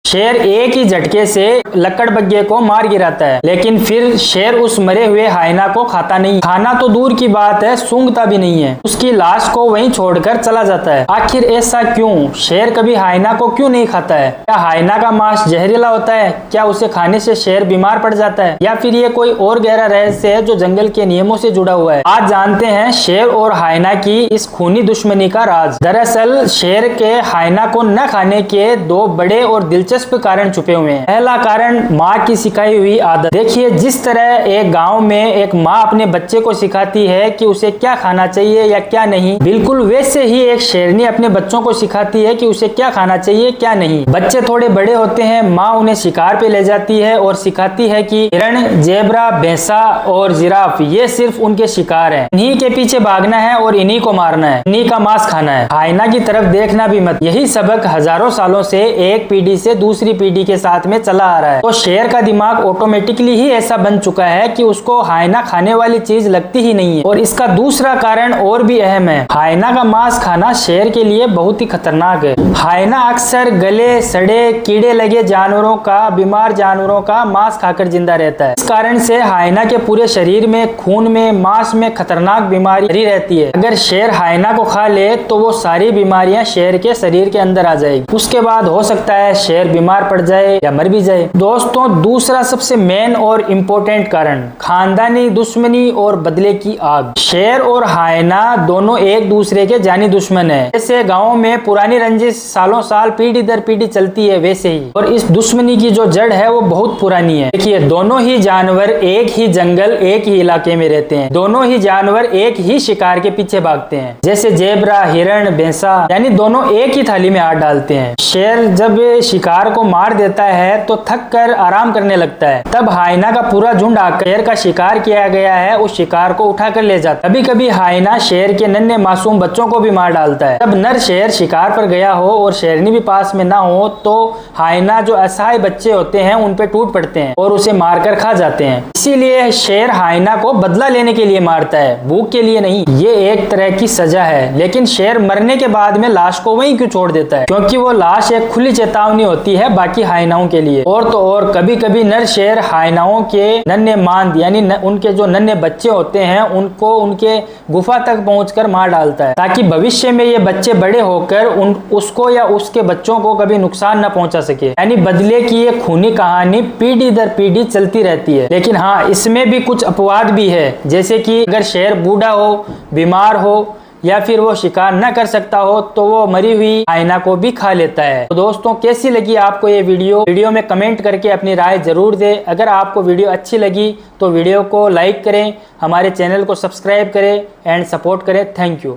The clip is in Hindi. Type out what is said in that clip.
शेर एक ही झटके से लकड़बग्घे को मार गिराता है, लेकिन फिर शेर उस मरे हुए हाइना को खाता नहीं। खाना तो दूर की बात है, सूंघता भी नहीं है। उसकी लाश को वहीं छोड़कर चला जाता है। आखिर ऐसा क्यों? शेर कभी हाइना को क्यों नहीं खाता है? क्या हाइना का मांस जहरीला होता है? क्या उसे खाने से शेर बीमार पड़ जाता है, या फिर ये कोई और गहरा रहस्य है जो जंगल के नियमों से जुड़ा हुआ है? आज जानते हैं शेर और हाइना की इस खूनी दुश्मनी का राज। दरअसल शेर के हाइना को न खाने के दो बड़े और दिलचस्प कारण छुपे हुए हैं। पहला कारण माँ की सिखाई हुई आदत। देखिए, जिस तरह एक गांव में एक माँ अपने बच्चे को सिखाती है कि उसे क्या खाना चाहिए या क्या नहीं, बिल्कुल वैसे ही एक शेरनी अपने बच्चों को सिखाती है कि उसे क्या खाना चाहिए क्या नहीं। बच्चे थोड़े बड़े होते हैं, माँ उन्हें शिकार पे ले जाती है और सिखाती है कि हिरण, जेबरा, भैंसा और जिराफ ये सिर्फ उनके शिकार हैं, इन्हीं के पीछे भागना है और इन्हीं को मारना है, इन्हीं का मांस खाना है। हाइना की तरफ देखना भी मत। यही सबक हजारों सालों से एक पीढ़ी से दूसरी पीढ़ी के साथ में चला आ रहा है। तो शेर का दिमाग ऑटोमेटिकली ही ऐसा बन चुका है कि उसको हाइना खाने वाली चीज लगती ही नहीं है। और इसका दूसरा कारण और भी अहम है। हाइना का मांस खाना शेर के लिए बहुत ही खतरनाक है। हाइना अक्सर गले सड़े, कीड़े लगे जानवरों का, बीमार जानवरों का मांस खाकर जिंदा रहता है। इस कारण से हाइना के पूरे शरीर में, खून में, मांस में खतरनाक बीमारी भरी रहती है। अगर शेर हाइना को खा ले तो वो सारी बीमारियां शेर के शरीर के अंदर आ जाएगी। उसके बाद हो सकता है शेर बीमार पड़ जाए या मर भी जाए। दोस्तों, दूसरा सबसे मेन और इम्पोर्टेंट कारण, खानदानी दुश्मनी और बदले की आग। शेर और हाइना दोनों एक दूसरे के जानी दुश्मन है। जैसे गाँव में पुरानी रंजिश सालों साल पीढ़ी दर पीढ़ी चलती है, वैसे ही। और इस दुश्मनी की जो जड़ है वो बहुत पुरानी है। देखिए, दोनों ही जानवर एक ही जंगल, एक ही इलाके में रहते हैं। दोनों ही जानवर एक ही शिकार के पीछे भागते हैं। जैसे जेबरा, हिरण, भैंसा, यानी दोनों एक ही थाली में हाथ डालते हैं। शेर जब शिकार को मार देता है तो थक कर आराम करने लगता है। तब हाइना का पूरा झुंड आकर शेर का शिकार किया गया है उस शिकार को उठा कर ले जाता है। कभी कभी हाइना शेर के नन्हे मासूम बच्चों को भी मार डालता है। जब नर शेर शिकार पर गया हो और शेरनी भी पास में ना हो तो हाइना जो असहाय बच्चे होते हैं उन पे टूट पड़ते हैं और उसे मारकर खा जाते हैं। इसीलिए शेर हाइना को बदला लेने के लिए मारता है, भूख के लिए नहीं। ये एक तरह की सजा है। लेकिन शेर मरने के बाद में लाश को वहीं क्यों छोड़ देता है? क्योंकि वो लाश एक खुली चेतावनी होती है बाकी हाइनाओं के लिए। और तो और कभी कभी नर शेर हाइनाओं के नन्हे मांद यानी उनके जो नन्हे बच्चे होते हैं उनको उनके गुफा तक पहुंचकर मार डालता है, ताकि भविष्य में ये बच्चे बड़े होकर उसको या उसके बच्चों को कभी नुकसान न पहुंचा सके। यानी बदले की ये खूनी कहानी पीढ़ी दर पीढ़ी चलती रहती है। लेकिन हाँ, इसमें भी कुछ अपवाद भी है। जैसे कि अगर शेर बूढ़ा हो, बीमार हो या फिर वो शिकार न कर सकता हो तो वो मरी हुई हाइना को भी खा लेता है। तो दोस्तों, कैसी लगी आपको ये वीडियो में कमेंट करके अपनी राय जरूर दें। अगर आपको वीडियो अच्छी लगी तो वीडियो को लाइक करें, हमारे चैनल को सब्सक्राइब करें एंड सपोर्ट करें। Thank you.